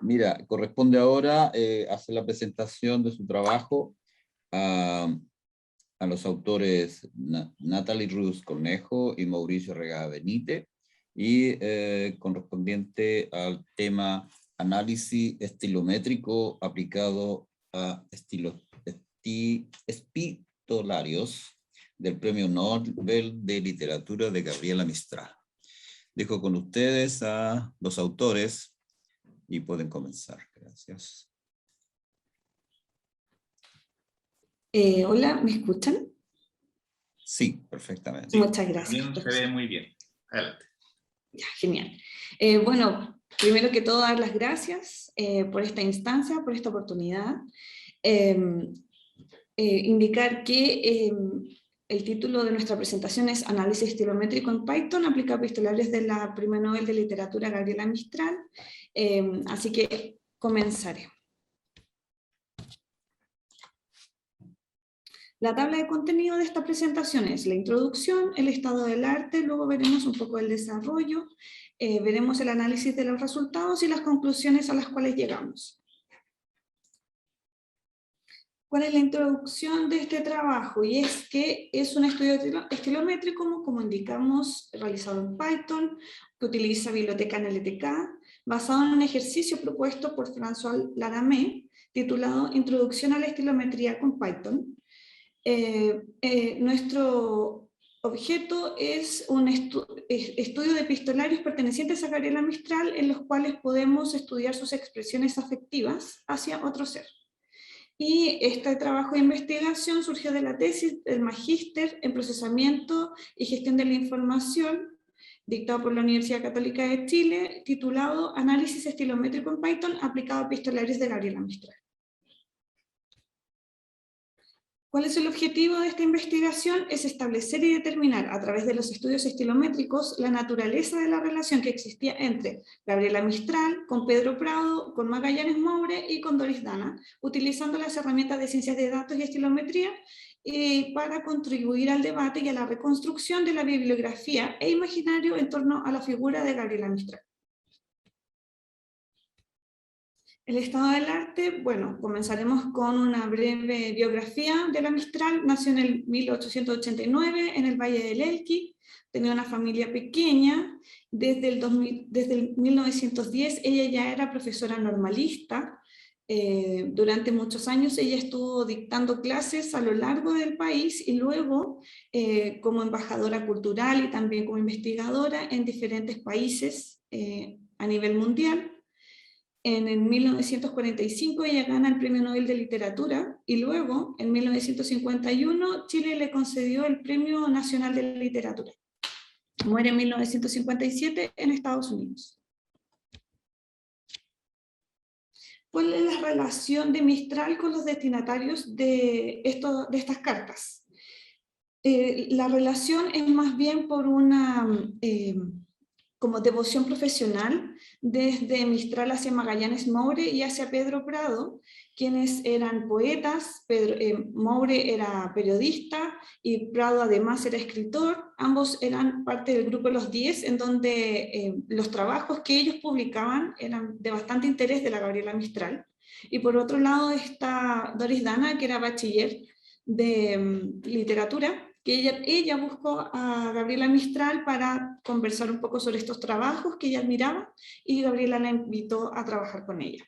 Mira, corresponde ahora hacer la presentación de su trabajo a los autores Natalie Ruz Cornejo y Mauricio Regada Benítez, y correspondiente al tema análisis estilométrico aplicado a epistolarios del Premio Nobel de Literatura de Gabriela Mistral. Dejo con ustedes a los autores y pueden comenzar. Gracias. Hola, ¿me escuchan? Sí, perfectamente. Sí, muchas gracias. También se ve muy bien. Adelante. Ya, genial. Bueno, primero que todo, dar las gracias por esta instancia, por esta oportunidad. Indicar que el título de nuestra presentación es Análisis estilométrico en Python, aplicado a epistolarios de la Premio Nobel de Literatura Gabriela Mistral. Así que comenzaré. La tabla de contenido de esta presentación es la introducción, el estado del arte, luego veremos un poco el desarrollo, veremos el análisis de los resultados y las conclusiones a las cuales llegamos. ¿Cuál es la introducción de este trabajo? Y es que es un estudio estilométrico, como indicamos, realizado en Python, que utiliza biblioteca NLTK, basado en un ejercicio propuesto por François Laramé, titulado Introducción a la estilometría con Python. Nuestro objeto es un estudio de epistolarios pertenecientes a Gabriela Mistral, en los cuales podemos estudiar sus expresiones afectivas hacia otro ser. Y este trabajo de investigación surgió de la tesis del magíster en procesamiento y gestión de la información, dictado por la Universidad Católica de Chile, titulado Análisis estilométrico en Python aplicado a epistolarios de Gabriela Mistral. ¿Cuál es el objetivo de esta investigación? Es establecer y determinar a través de los estudios estilométricos la naturaleza de la relación que existía entre Gabriela Mistral, con Pedro Prado, con Magallanes Moure y con Doris Dana, utilizando las herramientas de ciencias de datos y estilometría para contribuir al debate y a la reconstrucción de la bibliografía e imaginario en torno a la figura de Gabriela Mistral. El estado del arte, bueno, comenzaremos con una breve biografía de la Mistral. Nació en el 1889 en el Valle del Elqui, tenía una familia pequeña. Desde el 1910 ella ya era profesora normalista. Durante muchos años ella estuvo dictando clases a lo largo del país y luego como embajadora cultural y también como investigadora en diferentes países a nivel mundial. En el 1945 ella gana el Premio Nobel de Literatura y luego, en 1951, Chile le concedió el Premio Nacional de Literatura. Muere en 1957 en Estados Unidos. ¿Cuál es la relación de Mistral con los destinatarios de estas cartas? La relación es más bien por una como devoción profesional, desde Mistral hacia Magallanes Moure y hacia Pedro Prado, quienes eran poetas. Moure era periodista y Prado además era escritor. Ambos eran parte del grupo de los 10, en donde los trabajos que ellos publicaban eran de bastante interés de la Gabriela Mistral. Y por otro lado está Doris Dana, que era bachiller de literatura, que ella buscó a Gabriela Mistral para conversar un poco sobre estos trabajos que ella admiraba, y Gabriela la invitó a trabajar con ella.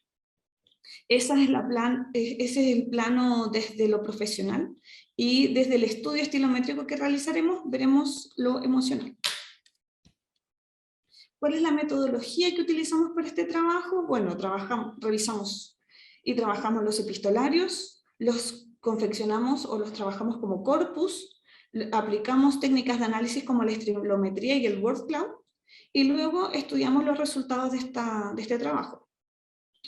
Ese es el plano desde lo profesional, y desde el estudio estilométrico que realizaremos, veremos lo emocional. ¿Cuál es la metodología que utilizamos para este trabajo? Bueno, revisamos y trabajamos los epistolarios, los confeccionamos o los trabajamos como corpus, aplicamos técnicas de análisis como la estilometría y el word cloud, y luego estudiamos los resultados de este trabajo,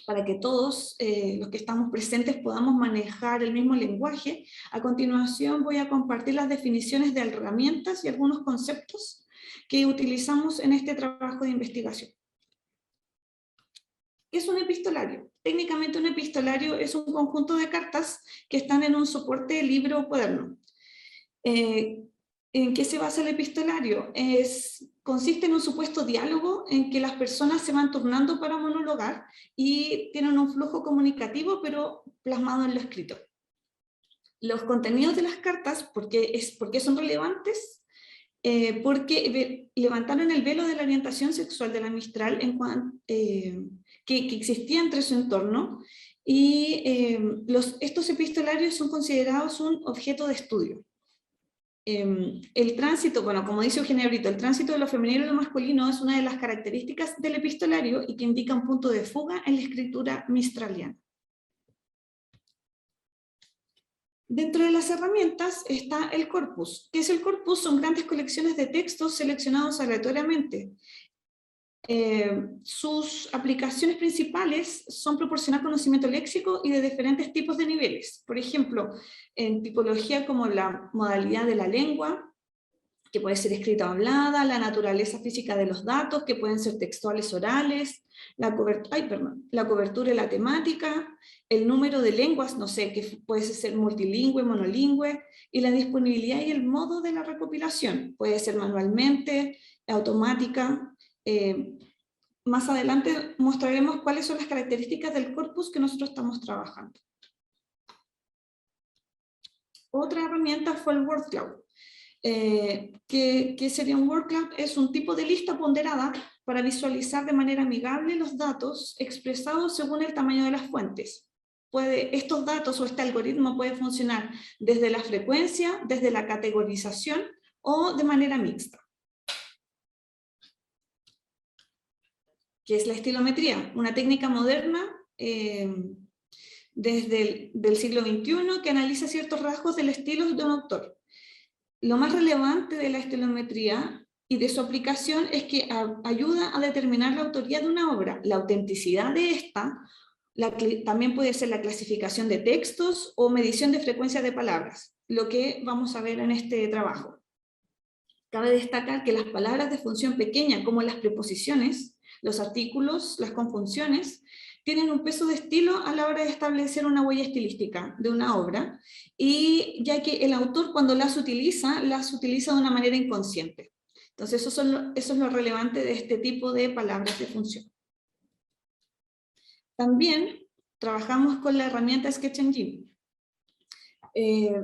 para que todos los que estamos presentes podamos manejar el mismo lenguaje. A continuación voy a compartir las definiciones de herramientas y algunos conceptos que utilizamos en este trabajo de investigación. ¿Qué es un epistolario? Técnicamente un epistolario es un conjunto de cartas que están en un soporte libro o cuaderno. ¿En qué se basa el epistolario? Consiste en un supuesto diálogo en que las personas se van turnando para monologar y tienen un flujo comunicativo, pero plasmado en lo escrito. Los contenidos de las cartas, ¿por qué son relevantes? Porque levantaron el velo de la orientación sexual de la Mistral que existía entre su entorno, y estos epistolarios son considerados un objeto de estudio. El tránsito, bueno, como dice Eugenia Brito, el tránsito de lo femenino y lo masculino es una de las características del epistolario y que indica un punto de fuga en la escritura mistraliana. Dentro de las herramientas está el corpus. ¿Qué es el corpus? Son grandes colecciones de textos seleccionados aleatoriamente. Sus aplicaciones principales son proporcionar conocimiento léxico y de diferentes tipos de niveles. Por ejemplo, en tipología como la modalidad de la lengua, que puede ser escrita o hablada, la naturaleza física de los datos, que pueden ser textuales, orales, la cobertura y la temática, el número de lenguas, no sé, que puede ser multilingüe, monolingüe, y la disponibilidad y el modo de la recopilación, puede ser manualmente, automática. Más adelante mostraremos cuáles son las características del corpus que nosotros estamos trabajando. Otra herramienta fue el word cloud. ¿Qué sería un word cloud? Es un tipo de lista ponderada para visualizar de manera amigable los datos expresados según el tamaño de las fuentes. Estos datos o este algoritmo puede funcionar desde la frecuencia, desde la categorización o de manera mixta. ¿Qué es la estilometría? Una técnica moderna desde el siglo XXI que analiza ciertos rasgos del estilo de un autor. Lo más relevante de la estilometría y de su aplicación es que ayuda a determinar la autoría de una obra, la autenticidad de esta, también puede ser la clasificación de textos o medición de frecuencia de palabras, lo que vamos a ver en este trabajo. Cabe destacar que las palabras de función pequeña, como las preposiciones, los artículos, las conjunciones, tienen un peso de estilo a la hora de establecer una huella estilística de una obra, y ya que el autor cuando las utiliza de una manera inconsciente. Entonces eso es lo relevante de este tipo de palabras de función. También trabajamos con la herramienta Sketch Engine.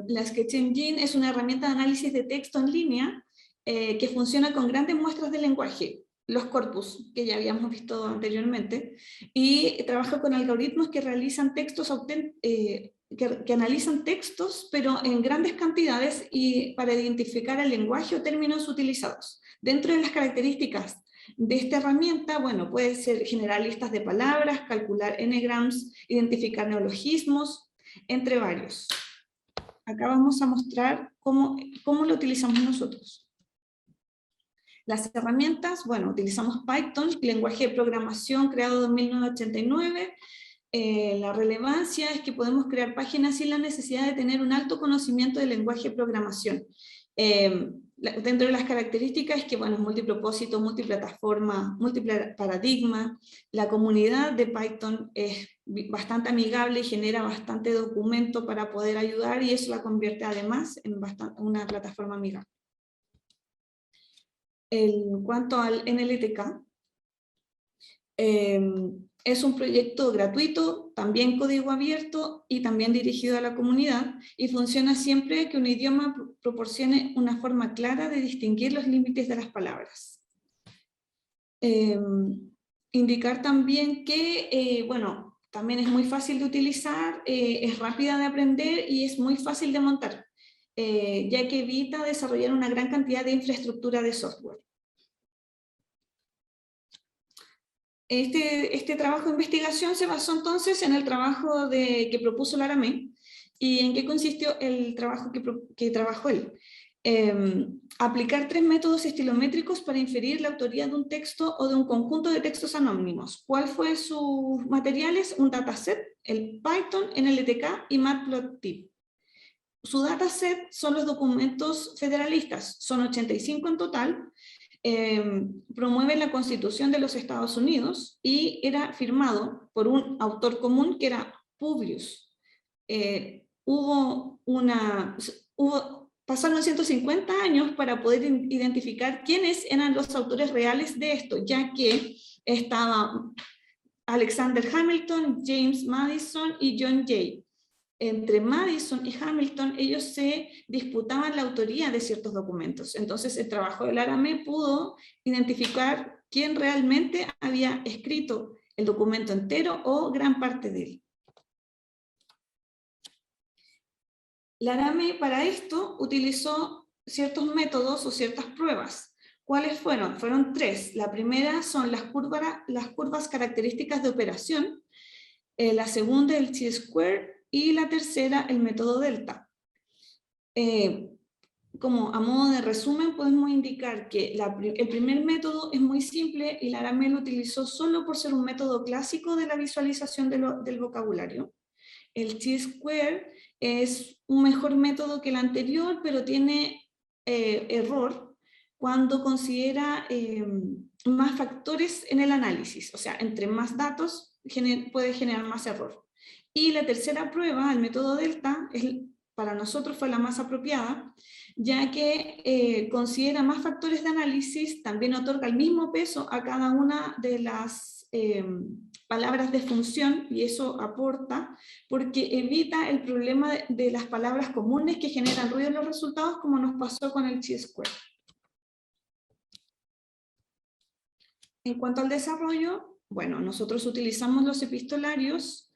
La Sketch Engine es una herramienta de análisis de texto en línea que funciona con grandes muestras de lenguaje, los corpus que ya habíamos visto anteriormente, y trabaja con algoritmos que realizan textos que analizan textos, pero en grandes cantidades, y para identificar el lenguaje o términos utilizados. Dentro de las características de esta herramienta, bueno, puede ser generar listas de palabras, calcular n-grams, identificar neologismos, entre varios. Acá vamos a mostrar cómo lo utilizamos nosotros. Las herramientas, bueno, utilizamos Python, lenguaje de programación creado en 1989. La relevancia es que podemos crear páginas sin la necesidad de tener un alto conocimiento del lenguaje de programación. Dentro de las características es que, bueno, es multipropósito, multiplataforma, multiparadigma. La comunidad de Python es bastante amigable y genera bastante documento para poder ayudar, y eso la convierte además en una plataforma amigable. En cuanto al NLTK, es un proyecto gratuito, también código abierto y también dirigido a la comunidad, y funciona siempre que un idioma proporcione una forma clara de distinguir los límites de las palabras. Indicar también que, bueno, también es muy fácil de utilizar, es rápida de aprender y es muy fácil de montar, ya que evita desarrollar una gran cantidad de infraestructura de software. Este trabajo de investigación se basó entonces en el trabajo que propuso Laramé. ¿Y en qué consistió el trabajo que trabajó él? Aplicar 3 métodos estilométricos para inferir la autoría de un texto o de un conjunto de textos anónimos. ¿Cuál fue sus materiales? Un dataset, el Python, NLTK y Matplotlib. Su dataset son los documentos federalistas, son 85 en total. Promueve la Constitución de los Estados Unidos y era firmado por un autor común que era Publius. Hubo pasaron 150 años para poder identificar quiénes eran los autores reales de esto, ya que estaba Alexander Hamilton, James Madison y John Jay. Entre Madison y Hamilton, ellos se disputaban la autoría de ciertos documentos. Entonces, el trabajo del Laramé pudo identificar quién realmente había escrito el documento entero o gran parte de él. Laramé para esto utilizó ciertos métodos o ciertas pruebas. ¿Cuáles fueron? Fueron 3. La primera son las curvas características de operación, la segunda el chi-square y la tercera el método delta. Como a modo de resumen podemos indicar que el primer método es muy simple y Laramé lo utilizó solo por ser un método clásico de la visualización del vocabulario. El chi-square es un mejor método que el anterior, pero tiene error cuando considera más factores en el análisis, o sea, entre más datos puede generar más error. Y la tercera prueba, el método delta, para nosotros fue la más apropiada, ya que considera más factores de análisis, también otorga el mismo peso a cada una de las palabras de función, y eso aporta, porque evita el problema de las palabras comunes que generan ruido en los resultados, como nos pasó con el chi-square. En cuanto al desarrollo, bueno, nosotros utilizamos los epistolarios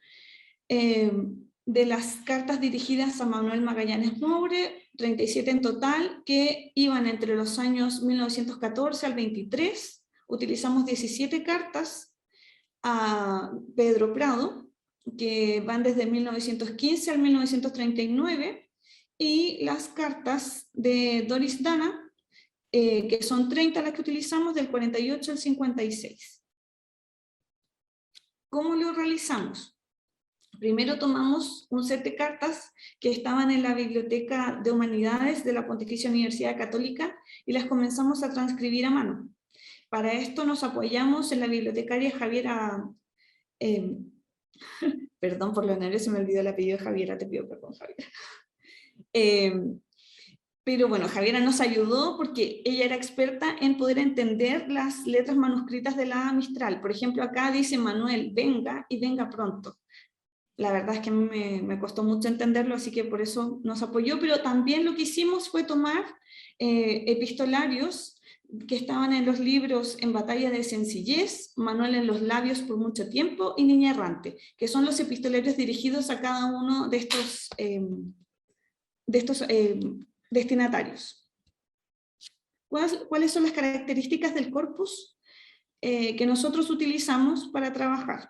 de las cartas dirigidas a Manuel Magallanes Moure, 37 en total, que iban entre los años 1914 al 23. Utilizamos 17 cartas a Pedro Prado, que van desde 1915 al 1939, y las cartas de Doris Dana, que son 30 las que utilizamos, del 48 al 56. ¿Cómo lo realizamos? Primero tomamos un set de cartas que estaban en la Biblioteca de Humanidades de la Pontificia Universidad Católica y las comenzamos a transcribir a mano. Para esto nos apoyamos en la bibliotecaria Javiera, perdón por los nervios, se me olvidó el apellido de Javiera, te pido perdón, Javiera. Pero bueno, Javiera nos ayudó porque ella era experta en poder entender las letras manuscritas de la Mistral. Por ejemplo, acá dice Manuel, venga y venga pronto. La verdad es que a mí me costó mucho entenderlo, así que por eso nos apoyó, pero también lo que hicimos fue tomar epistolarios que estaban en los libros En batalla de sencillez, Manuel en los labios por mucho tiempo y Niña errante, que son los epistolarios dirigidos a cada uno de estos destinatarios. ¿Cuáles son las características del corpus que nosotros utilizamos para trabajar?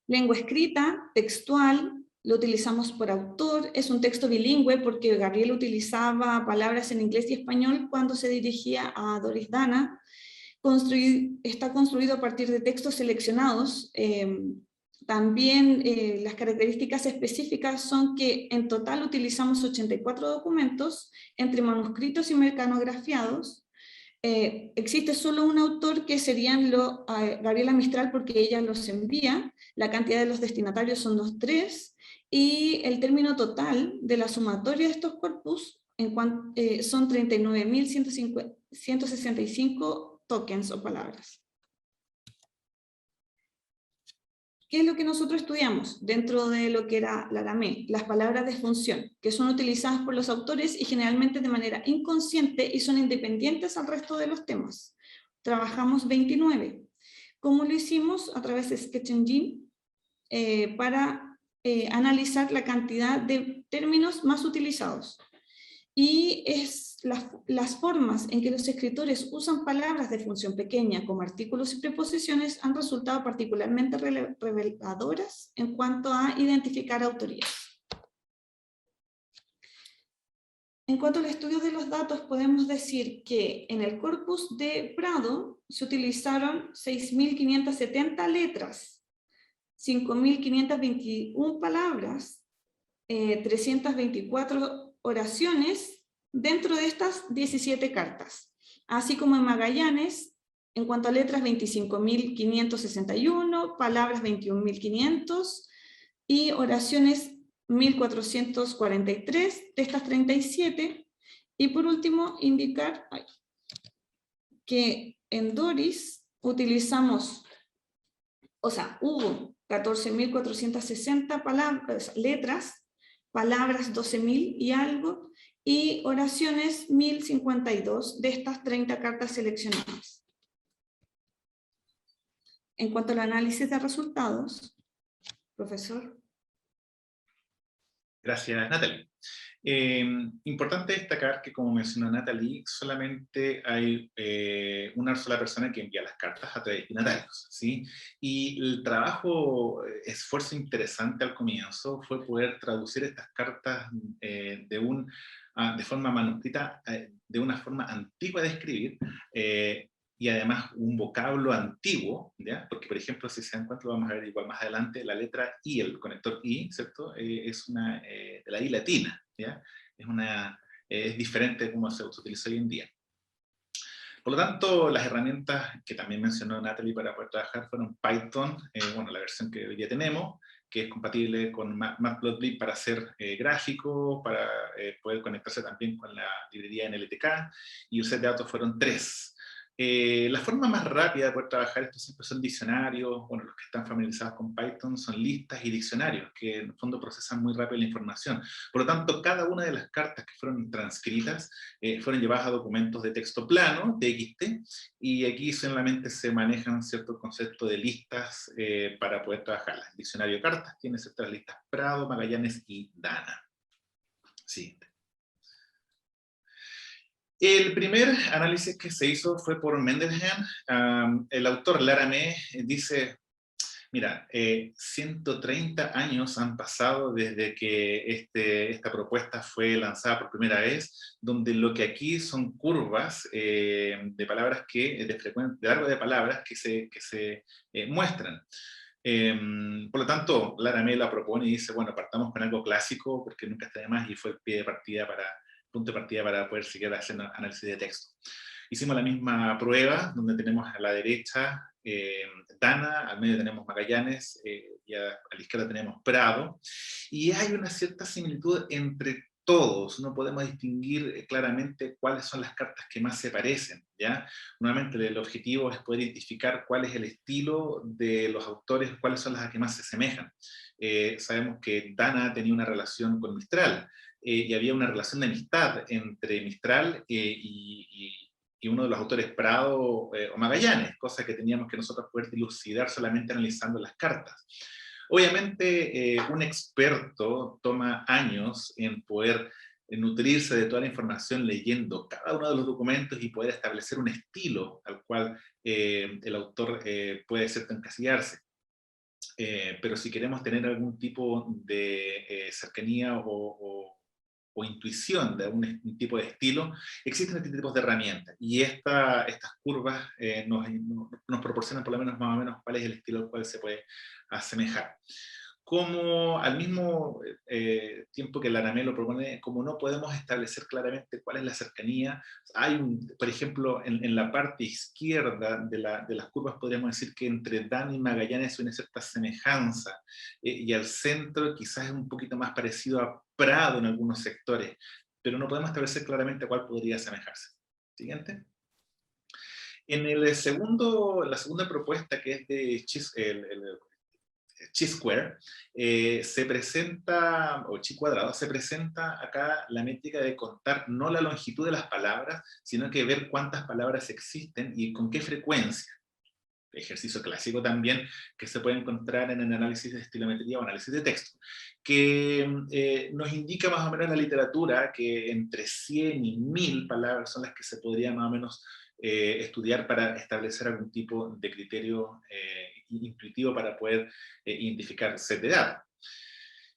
Lengua escrita, textual, lo utilizamos por autor, es un texto bilingüe porque Gabriel utilizaba palabras en inglés y español cuando se dirigía a Doris Dana. Está construido a partir de textos seleccionados. También las características específicas son que en total utilizamos 84 documentos entre manuscritos y mecanografiados. Existe solo un autor que serían Gabriela Mistral porque ella los envía, la cantidad de los destinatarios son 3, y el término total de la sumatoria de estos corpus son 39.165 tokens o palabras. ¿Qué es lo que nosotros estudiamos dentro de lo que era Laramé? Las palabras de función, que son utilizadas por los autores y generalmente de manera inconsciente y son independientes al resto de los temas. Trabajamos 29. ¿Cómo lo hicimos? A través de Sketch Engine para analizar la cantidad de términos más utilizados. Y las formas en que los escritores usan palabras de función pequeña como artículos y preposiciones han resultado particularmente reveladoras en cuanto a identificar autorías. En cuanto al estudio de los datos, podemos decir que en el corpus de Prado se utilizaron 6.570 letras, 5.521 palabras, 324 oraciones dentro de estas 17 cartas, así como en Magallanes, en cuanto a letras 25.561, palabras 21.500 y oraciones 1443 de estas 37, y por último indicar que en Doris utilizamos, o sea, hubo 14.460 letras, palabras 12.000 y algo, y oraciones 1.052 de estas 30 cartas seleccionadas. En cuanto al análisis de resultados, profesor. Gracias, Natalie. Importante destacar que, como mencionó Natalie, solamente hay una sola persona que envía las cartas a través de destinatarios, ¿sí? Y el esfuerzo interesante al comienzo fue poder traducir estas cartas de forma manuscrita, de una forma antigua de escribir, y además un vocablo antiguo, ¿ya? Porque, por ejemplo, si se dan cuenta, lo vamos a ver igual más adelante, la letra I, el conector I, ¿cierto? Es una de la I latina, ¿ya? Es diferente de cómo se utiliza hoy en día. Por lo tanto, las herramientas que también mencionó Natalie para poder trabajar fueron Python, bueno, la versión que hoy día tenemos, que es compatible con Matplotlib para hacer gráficos, para poder conectarse también con la librería NLTK, y el set de datos fueron 3. La forma más rápida de poder trabajar esto siempre son diccionarios. Bueno, los que están familiarizados con Python son listas y diccionarios, que en el fondo procesan muy rápido la información. Por lo tanto, cada una de las cartas que fueron transcritas fueron llevadas a documentos de texto plano, TXT, y aquí solamente se manejan ciertos conceptos de listas para poder trabajarlas. El diccionario de cartas tiene ciertas listas: Prado, Magallanes y Dana. Siguiente. El primer análisis que se hizo fue por Mendelham. El autor Laramé dice, mira, 130 años han pasado desde que esta propuesta fue lanzada por primera vez, donde lo que aquí son curvas de palabras de largo de palabras que se muestran. Por lo tanto, Laramé la propone y dice, bueno, partamos con algo clásico, porque nunca está de más, y fue el punto de partida para poder seguir haciendo análisis de texto. Hicimos la misma prueba, donde tenemos a la derecha Dana, al medio tenemos Magallanes, y a la izquierda tenemos Prado, y hay una cierta similitud entre todos. No podemos distinguir claramente cuáles son las cartas que más se parecen, ¿ya? Nuevamente, el objetivo es poder identificar cuál es el estilo de los autores, cuáles son las que más se asemejan. Sabemos que Dana tenía una relación con Mistral, y había una relación de amistad entre Mistral y uno de los autores, Prado o Magallanes, cosa que teníamos que nosotros poder dilucidar solamente analizando las cartas. Obviamente, un experto toma años en poder nutrirse de toda la información leyendo cada uno de los documentos y poder establecer un estilo al cual el autor puede cierto encasillarse. Pero si queremos tener algún tipo de cercanía o intuición de un tipo de estilo, existen este tipo de herramientas, y estas curvas nos proporcionan por lo menos más o menos cuál es el estilo al cual se puede asemejar. Como al mismo tiempo que Laramé lo propone, como no podemos establecer claramente cuál es la cercanía, por ejemplo, en la parte izquierda de las curvas podríamos decir que entre Dana y Magallanes hay una cierta semejanza, y al centro quizás es un poquito más parecido a Prado en algunos sectores, pero no podemos establecer claramente cuál podría asemejarse. Siguiente. En la segunda propuesta, que es de Chi-square, se presenta, o chi cuadrado, se presenta acá la métrica de contar no la longitud de las palabras, sino que ver cuántas palabras existen y con qué frecuencia. Ejercicio clásico también que se puede encontrar en el análisis de estilometría o análisis de texto, que nos indica más o menos la literatura que entre 100 y 1000 palabras son las que se podría más o menos estudiar para establecer algún tipo de criterio intuitivo para poder identificar set de datos.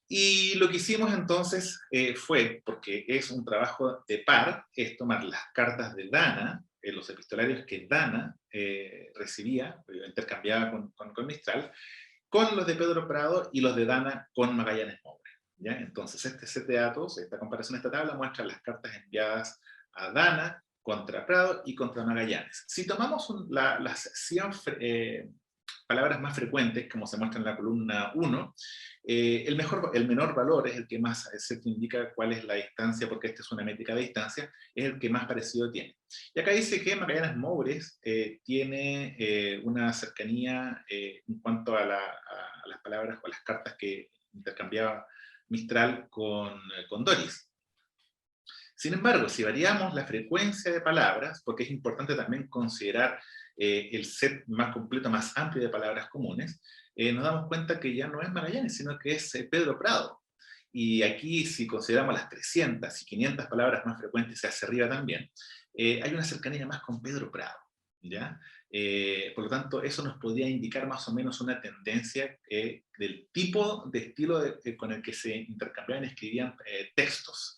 Y lo que hicimos entonces fue, porque es un trabajo de par, es tomar las cartas de Dana, los epistolarios que Dana recibía, intercambiaba con Mistral, con los de Pedro Prado y los de Dana con Magallanes Moure, ¿ya? Entonces este set de datos, esta comparación, esta tabla muestra las cartas enviadas a Dana contra Prado y contra Magallanes. Si tomamos la sección palabras más frecuentes, como se muestra en la columna 1, el menor valor es el que más se te indica cuál es la distancia, porque esta es una métrica de distancia, es el que más parecido tiene. Y acá dice que Magallanes Moures tiene una cercanía en cuanto a las palabras o a las cartas que intercambiaba Mistral con Doris. Sin embargo, si variamos la frecuencia de palabras, porque es importante también considerar el set más completo, más amplio de palabras comunes, nos damos cuenta que ya no es Magallanes, sino que es Pedro Prado. Y aquí, si consideramos las 300 y 500 palabras más frecuentes hacia arriba también, hay una cercanía más con Pedro Prado, ¿ya? Por lo tanto, eso nos podría indicar más o menos una tendencia del tipo de estilo con el que se intercambiaban y escribían textos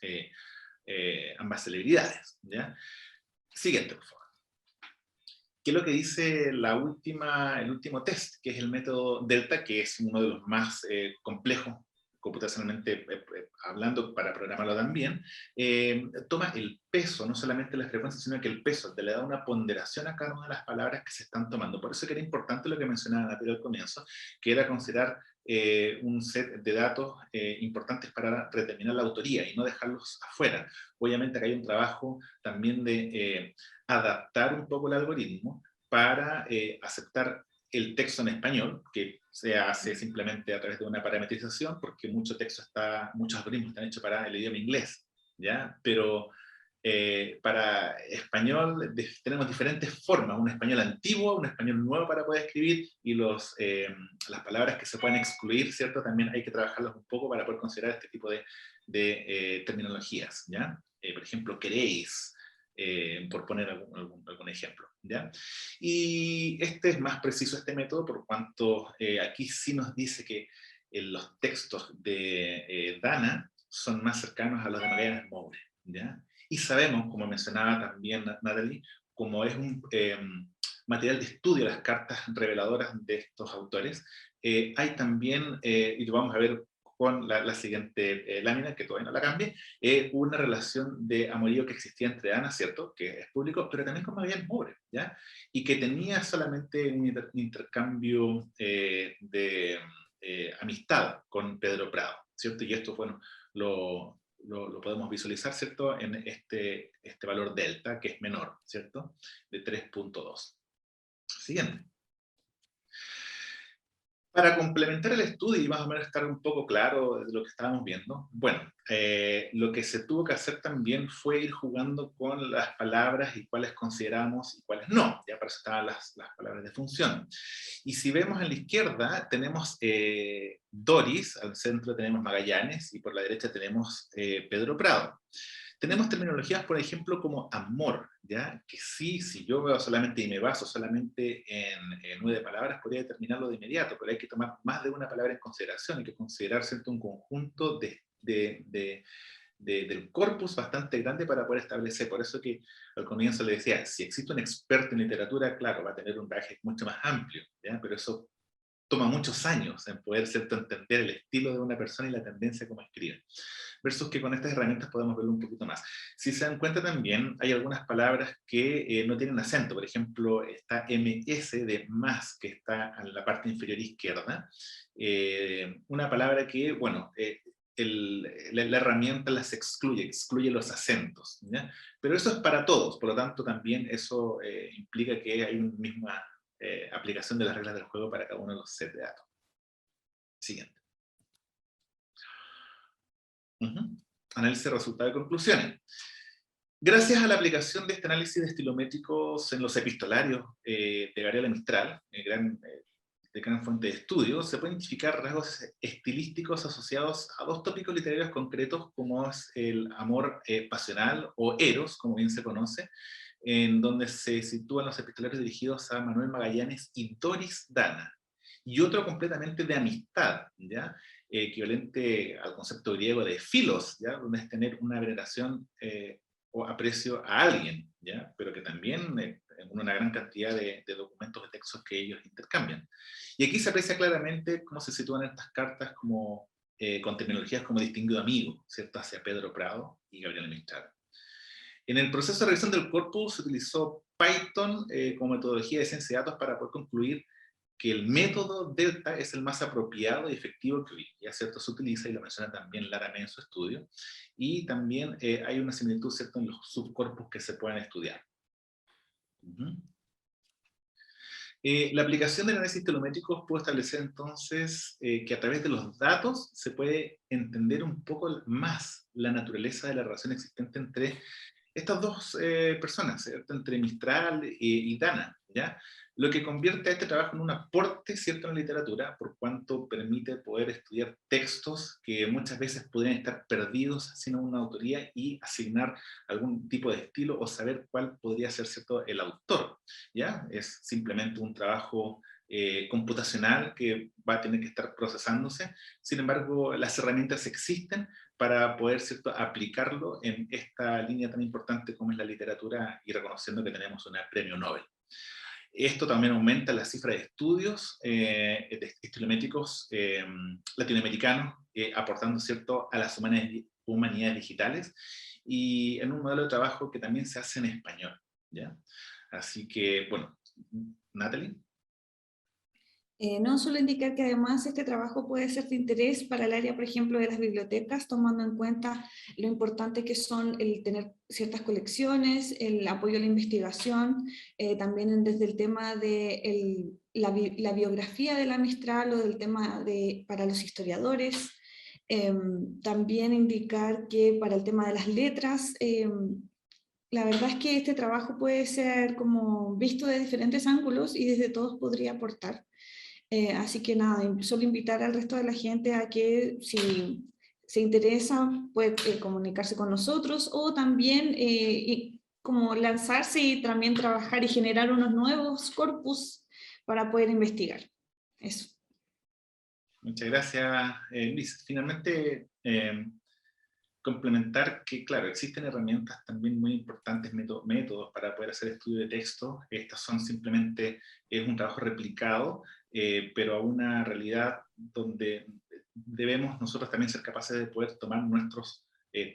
ambas celebridades, ¿ya? Siguiente, por favor. ¿Qué es lo que dice el último test, que es el método Delta, que es uno de los más complejos computacionalmente hablando, para programarlo también? Toma el peso, no solamente la frecuencia, sino que el peso, te le da una ponderación a cada una de las palabras que se están tomando. Por eso que era importante lo que mencionaba Natalia al comienzo, que era considerar un set de datos importantes para determinar la autoría y no dejarlos afuera. Obviamente acá hay un trabajo también de adaptar un poco el algoritmo para aceptar el texto en español, que se hace simplemente a través de una parametrización, porque muchos algoritmos están hechos para el idioma inglés, ¿ya? Pero para español tenemos diferentes formas, un español antiguo, un español nuevo para poder escribir, y las palabras que se pueden excluir, ¿cierto? También hay que trabajarlas un poco para poder considerar este tipo de terminologías, ¿ya? Por ejemplo, queréis, por poner algún ejemplo, ¿ya? Y este es más preciso, este método, por cuanto aquí sí nos dice que los textos de Dana son más cercanos a los de Magallanes Moures, ¿ya? Y sabemos, como mencionaba también Natalie, como es un material de estudio las cartas reveladoras de estos autores, hay también, y lo vamos a ver con la siguiente lámina, que todavía no la cambie, una relación de amorío que existía entre Ana, ¿cierto?, que es público, pero también con Magallanes Moures, ¿ya? Y que tenía solamente un intercambio de amistad con Pedro Prado, ¿cierto? Y esto, bueno, lo podemos visualizar, ¿cierto?, en este valor delta, que es menor, ¿cierto?, de 3.2. Siguiente. Para complementar el estudio y más o menos estar un poco claro de lo que estábamos viendo, bueno, lo que se tuvo que hacer también fue ir jugando con las palabras y cuáles consideramos y cuáles no. Ya para eso estaban las palabras de función. Y si vemos en la izquierda, tenemos Doris, al centro tenemos Magallanes, y por la derecha tenemos Pedro Prado. Tenemos terminologías, por ejemplo, como amor, ¿ya? Que sí, si yo veo solamente y me baso solamente en 9 palabras, podría determinarlo de inmediato, pero hay que tomar más de una palabra en consideración, hay que considerar, ¿cierto?, un conjunto del corpus bastante grande para poder establecer. Por eso que al comienzo le decía, si existe un experto en literatura, claro, va a tener un bagaje mucho más amplio, ¿ya? Pero eso toma muchos años en poder, ¿cierto?, entender el estilo de una persona y la tendencia como escribe. Versus que con estas herramientas podemos verlo un poquito más. Si se dan cuenta también, hay algunas palabras que no tienen acento. Por ejemplo, está MS de más, que está en la parte inferior izquierda. Una palabra que, bueno, la herramienta las excluye los acentos, ¿ya? Pero eso es para todos, por lo tanto también eso implica que hay una misma aplicación de las reglas del juego para cada uno de los sets de datos. Siguiente. Análisis de resultados y conclusiones. Gracias a la aplicación de este análisis de estilométricos en los epistolarios de Gabriela Mistral, de gran fuente de estudio, se pueden identificar rasgos estilísticos asociados a 2 tópicos literarios concretos, como es el amor pasional, o eros, como bien se conoce, en donde se sitúan los epistolarios dirigidos a Manuel Magallanes y Doris Dana, y otro completamente de amistad, ¿ya?, equivalente al concepto griego de filos, ¿ya?, donde es tener una veneración o aprecio a alguien, ¿ya?, pero que también en una gran cantidad de documentos, de textos que ellos intercambian. Y aquí se aprecia claramente cómo se sitúan estas cartas como, con terminologías como distinguido amigo, ¿cierto?, hacia Pedro Prado y Gabriela Mistral. En el proceso de revisión del corpus se utilizó Python como metodología de ciencia de datos para poder concluir que el método delta es el más apropiado y efectivo que hoy día, ¿cierto?, se utiliza, y lo menciona también Lara Mee en su estudio, y también hay una similitud, ¿cierto?, en los subcorpus que se pueden estudiar. La aplicación del análisis telométrico puede establecer entonces que a través de los datos se puede entender un poco más la naturaleza de la relación existente entre estas dos personas, ¿cierto?, entre Mistral y Dana, ¿ya? Lo que convierte a este trabajo en un aporte, ¿cierto?, en la literatura, por cuanto permite poder estudiar textos que muchas veces podrían estar perdidos sin una autoría y asignar algún tipo de estilo o saber cuál podría ser, ¿cierto?, el autor, ¿ya? Es simplemente un trabajo computacional que va a tener que estar procesándose. Sin embargo, las herramientas existen para poder, ¿cierto?, aplicarlo en esta línea tan importante como es la literatura, y reconociendo que tenemos un premio Nobel. Esto también aumenta la cifra de estudios estilométricos latinoamericanos, aportando, ¿cierto?, a las humanidades digitales, y en un modelo de trabajo que también se hace en español, ¿ya? Así que, bueno, Natalie. No solo indicar que además este trabajo puede ser de interés para el área, por ejemplo, de las bibliotecas, tomando en cuenta lo importante que son el tener ciertas colecciones, el apoyo a la investigación, también desde el tema de la biografía de la Mistral, o del tema para los historiadores. También indicar que para el tema de las letras, la verdad es que este trabajo puede ser como visto de diferentes ángulos y desde todos podría aportar. Así que nada, solo invitar al resto de la gente a que si se interesa puede comunicarse con nosotros, o también como lanzarse y también trabajar y generar unos nuevos corpus para poder investigar. Eso. Muchas gracias, Luis. Finalmente, complementar que, claro, existen herramientas también muy importantes, métodos para poder hacer estudio de texto. Estas son simplemente, es un trabajo replicado, pero a una realidad donde debemos nosotros también ser capaces de poder tomar nuestros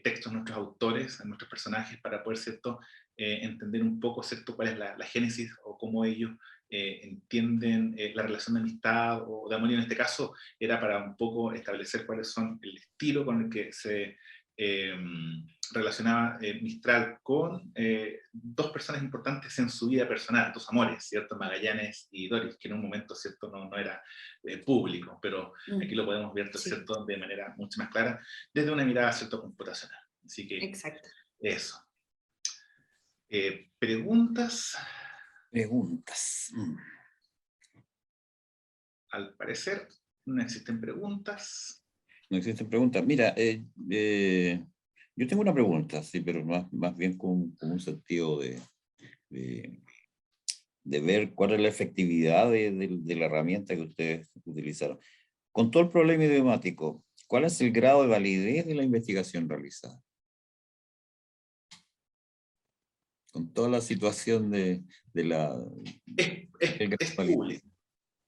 textos, nuestros autores, nuestros personajes, para poder, ¿cierto?, entender un poco, ¿cierto?, cuál es la génesis, o cómo ellos entienden la relación de amistad o de amor, y en este caso era para un poco establecer cuáles son el estilo con el que se relacionaba Mistral con dos personas importantes en su vida personal, dos amores, ¿cierto?, Magallanes y Doris, que en un momento, ¿cierto?, no era público, pero aquí lo podemos ver, Sí. ¿cierto?, de manera mucho más clara, desde una mirada, ¿cierto?, computacional. Así que, Exacto. eso. ¿Preguntas? Preguntas. Al parecer, no existen preguntas. No existen preguntas. Mira, yo tengo una pregunta, sí, pero más bien con un sentido de ver cuál es la efectividad de la herramienta que ustedes utilizaron. Con todo el problema idiomático, ¿cuál es el grado de validez de la investigación realizada? Con toda la situación de la... Es público.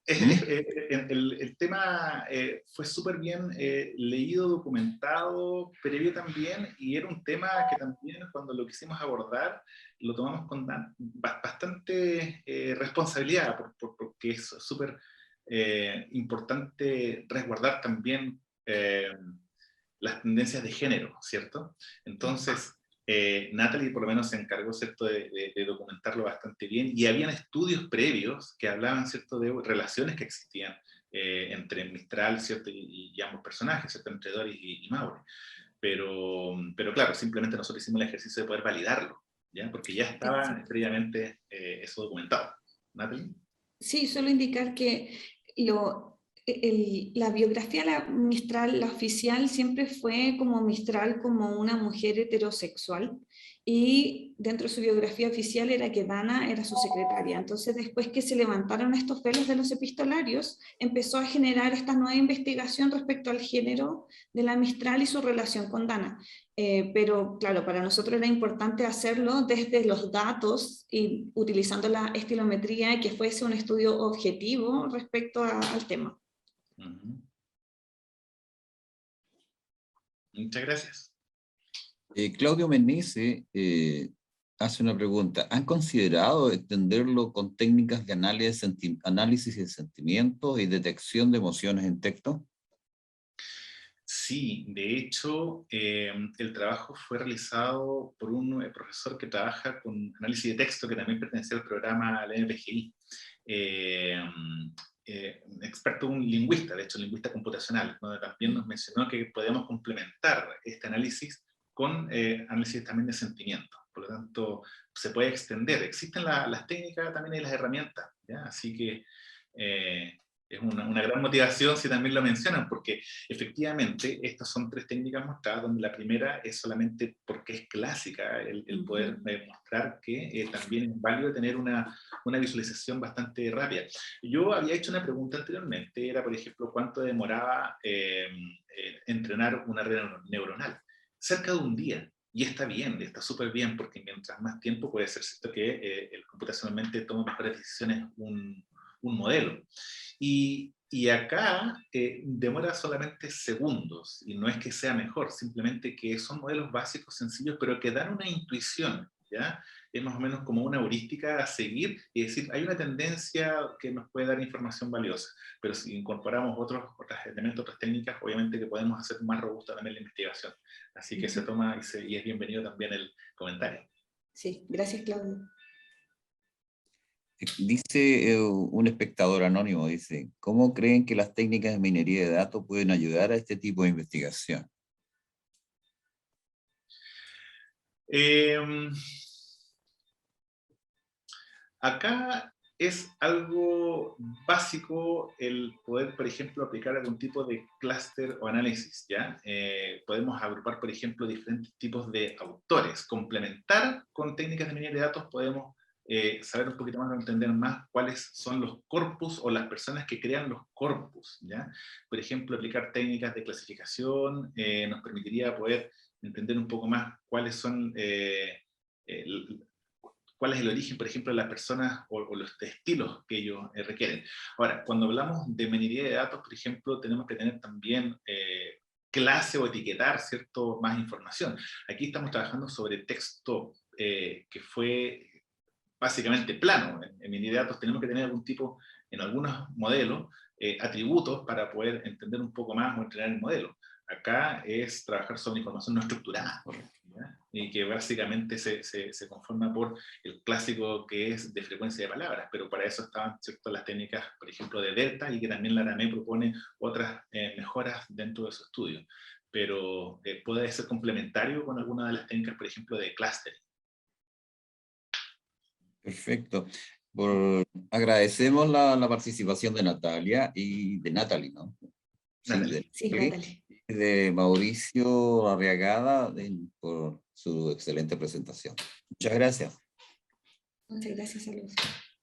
El tema fue súper bien leído, documentado, previo también, y era un tema que también, cuando lo quisimos abordar, lo tomamos con bastante responsabilidad, porque es súper importante resguardar también las tendencias de género, ¿cierto? Entonces, Natalie por lo menos se encargó, ¿cierto?, de documentarlo bastante bien, y habían estudios previos que hablaban, ¿cierto?, de relaciones que existían entre Mistral, ¿cierto?, y ambos personajes, ¿cierto?, entre Doris y Maury. Pero claro, simplemente nosotros hicimos el ejercicio de poder validarlo, ¿ya? Porque ya estaba previamente eso documentado. ¿Natalie? Sí, solo indicar que la biografía de la Mistral, la oficial, siempre fue como Mistral como una mujer heterosexual, y dentro de su biografía oficial era que Dana era su secretaria. Entonces, después que se levantaron estos velos de los epistolarios, empezó a generar esta nueva investigación respecto al género de la Mistral y su relación con Dana. Pero claro, para nosotros era importante hacerlo desde los datos y utilizando la estilometría, que fuese un estudio objetivo respecto al tema. Muchas gracias. Claudio Mennice hace una pregunta. ¿Han considerado extenderlo con técnicas de análisis de sentimientos y detección de emociones en texto? Sí, de hecho, el trabajo fue realizado por un profesor que trabaja con análisis de texto, que también pertenece al programa del NPGI. Experto, un lingüista, de hecho, lingüista computacional, donde también nos mencionó que podemos complementar este análisis con análisis también de sentimientos. Por lo tanto, se puede extender. Existen las técnicas también y las herramientas, ¿ya? Así que es una gran motivación si también lo mencionan, porque efectivamente estas son 3 técnicas mostradas, donde la primera es solamente porque es clásica, el poder demostrar que también es válido tener una visualización bastante rápida. Yo había hecho una pregunta anteriormente, era por ejemplo, ¿cuánto demoraba entrenar una red neuronal? Cerca de un día. Y está bien, está súper bien, porque mientras más tiempo puede ser cierto que computacionalmente toma mejores decisiones un modelo. Y acá demora solamente segundos, y no es que sea mejor, simplemente que son modelos básicos, sencillos, pero que dan una intuición, ¿ya? Es más o menos como una heurística a seguir, y decir, hay una tendencia que nos puede dar información valiosa, pero si incorporamos otros elementos, otras técnicas, obviamente que podemos hacer más robusta también la investigación. Así que se toma y es bienvenido también el comentario. Sí, gracias, Claudio. Dice un espectador anónimo, dice, ¿cómo creen que las técnicas de minería de datos pueden ayudar a este tipo de investigación? Acá es algo básico el poder, por ejemplo, aplicar algún tipo de clúster o análisis, ¿ya? Podemos agrupar, por ejemplo, diferentes tipos de autores. Complementar con técnicas de minería de datos podemos saber un poquito más o entender más cuáles son los corpus o las personas que crean los corpus, ¿ya? Por ejemplo, aplicar técnicas de clasificación nos permitiría poder entender un poco más cuáles son cuál es el origen, por ejemplo, de las personas o los estilos que ellos requieren. Ahora, cuando hablamos de minería de datos, por ejemplo, tenemos que tener también clase o etiquetar, ¿cierto?, más información. Aquí estamos trabajando sobre texto que fue básicamente plano. En minería de datos tenemos que tener algún tipo, en algunos modelos, atributos para poder entender un poco más o entrenar el modelo. Acá es trabajar sobre información no estructurada, ¿ya? Y que básicamente se conforma por el clásico que es de frecuencia de palabras, pero para eso estaban, ¿cierto?, las técnicas, por ejemplo, de delta, y que también la RAME propone otras mejoras dentro de su estudio, pero puede ser complementario con alguna de las técnicas, por ejemplo, de clustering. Perfecto. Agradecemos la participación de Natalia y de Natalie, ¿no? Natalie. Sí, Natalie. De Mauricio Arriagada por su excelente presentación. Muchas gracias. Muchas gracias, saludos.